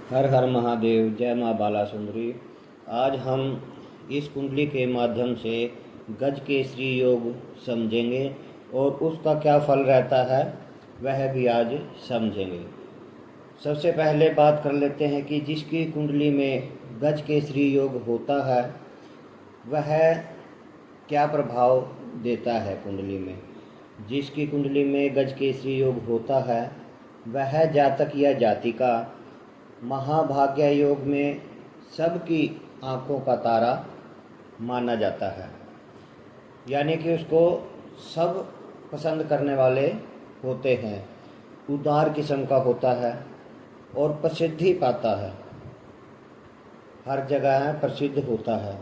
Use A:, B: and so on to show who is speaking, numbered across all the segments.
A: हर हर महादेव। जय माँ बाला सुंदरी। आज हम इस कुंडली के माध्यम से गज केसरी योग समझेंगे और उसका क्या फल रहता है वह भी आज समझेंगे। सबसे पहले बात कर लेते हैं कि जिसकी कुंडली में गज केसरी योग होता है वह क्या प्रभाव देता है कुंडली में। जिसकी कुंडली में गज केसरी योग होता है वह जातक या जातिका महाभाग्य योग में सबकी आंखों का तारा माना जाता है, यानी कि उसको सब पसंद करने वाले होते हैं, उदार किस्म का होता है और प्रसिद्धि पाता है, हर जगह प्रसिद्ध होता है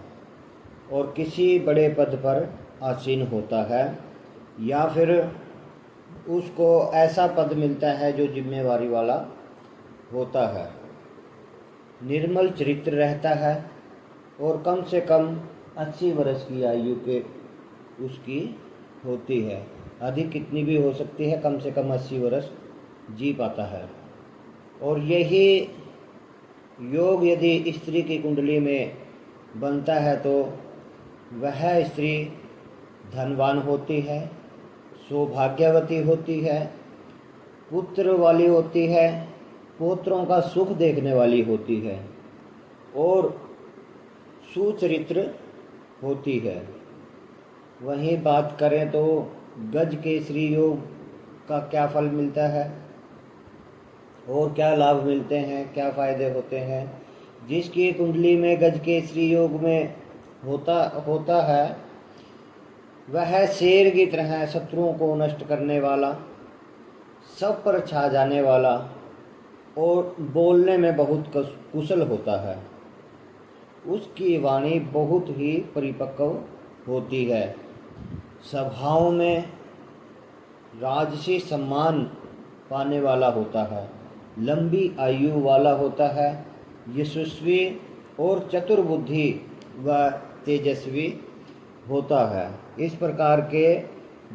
A: और किसी बड़े पद पर आसीन होता है या फिर उसको ऐसा पद मिलता है जो जिम्मेवारी वाला होता है। निर्मल चरित्र रहता है और कम से कम 80 वर्ष की आयु के उसकी होती है। अधिक कितनी भी हो सकती है, कम से कम 80 वर्ष जी पाता है। और यही योग यदि स्त्री की कुंडली में बनता है तो वह स्त्री धनवान होती है, सौभाग्यवती होती है, पुत्र वाली होती है, पुत्रों का सुख देखने वाली होती है और सुचरित्र होती है। वहीं बात करें तो गज केसरी योग का क्या फल मिलता है और क्या लाभ मिलते हैं, क्या फ़ायदे होते हैं। जिसकी कुंडली में गज केसरी योग में होता है वह शेर की तरह शत्रुओं को नष्ट करने वाला, सब पर छा जाने वाला और बोलने में बहुत कुशल होता है। उसकी वाणी बहुत ही परिपक्व होती है, सभाओं में राजसी सम्मान पाने वाला होता है, लंबी आयु वाला होता है, यशस्वी और चतुर्बुद्धि व तेजस्वी होता है। इस प्रकार के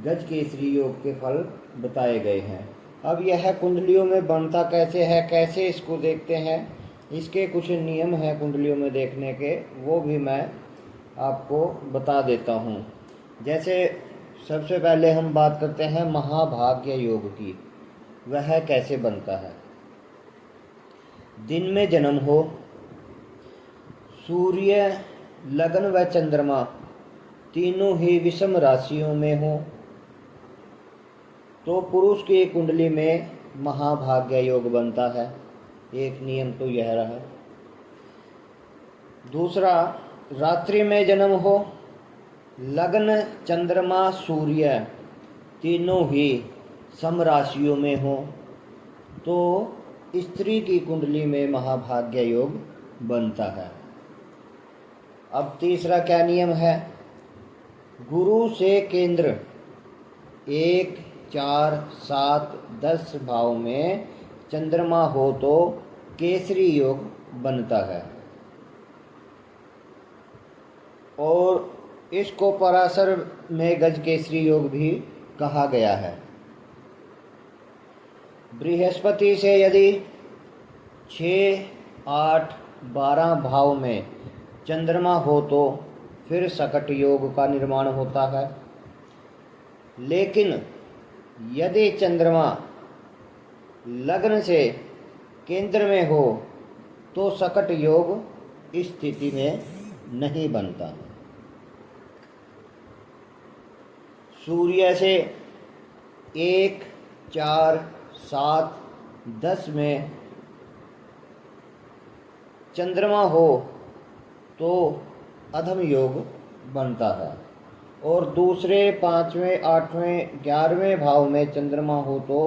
A: गज केसरी योग के फल बताए गए हैं। अब यह कुंडलियों में बनता कैसे है, कैसे इसको देखते हैं, इसके कुछ नियम हैं कुंडलियों में देखने के, वो भी मैं आपको बता देता हूँ। जैसे सबसे पहले हम बात करते हैं महाभाग्य योग की, वह कैसे बनता है। दिन में जन्म हो, सूर्य, लगन व चंद्रमा तीनों ही विषम राशियों में हो तो पुरुष की कुंडली में महाभाग्य योग बनता है। एक नियम तो यह रहा। दूसरा, रात्रि में जन्म हो, लग्न, चंद्रमा, सूर्य तीनों ही सम राशियों में हो तो स्त्री की कुंडली में महाभाग्य योग बनता है। अब तीसरा क्या नियम है, गुरु से केंद्र 1, 4, 7, 10 भाव में चंद्रमा हो तो केसरी योग बनता है और इसको पराशर में गज केसरी योग भी कहा गया है। बृहस्पति से यदि 6, 8, 12 भाव में चंद्रमा हो तो फिर सकट योग का निर्माण होता है। लेकिन यदि चंद्रमा लग्न से केंद्र में हो तो सकट योग इस स्थिति में नहीं बनता। सूर्य से 1, 4, 7, 10 में चंद्रमा हो तो अधम योग बनता है और दूसरे 5वें, 8वें, 11वें भाव में चंद्रमा हो तो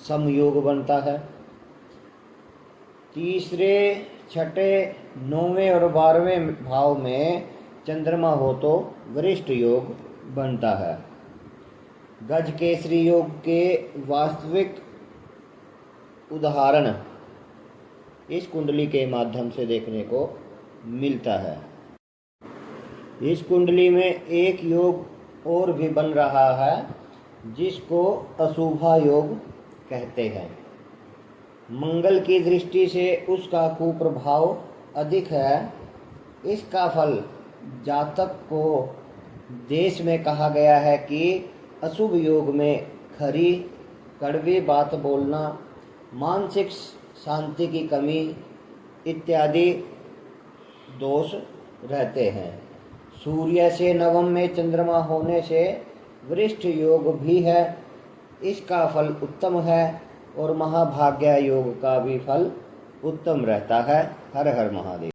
A: समयोग बनता है। तीसरे, छठे, 9वें और 12वें भाव में चंद्रमा हो तो वरिष्ठ योग बनता है। गज केसरी योग के वास्तविक उदाहरण इस कुंडली के माध्यम से देखने को मिलता है। इस कुंडली में एक योग और भी बन रहा है जिसको अशुभा योग कहते हैं। मंगल की दृष्टि से उसका कुप्रभाव अधिक है। इसका फल जातक को देश में कहा गया है कि अशुभ योग में खरी कड़वी बात बोलना, मानसिक शांति की कमी इत्यादि दोष रहते हैं। सूर्य से नवम में चंद्रमा होने से वृष्ट योग भी है। इसका फल उत्तम है और महाभाग्य योग का भी फल उत्तम रहता है। हर हर महादेव।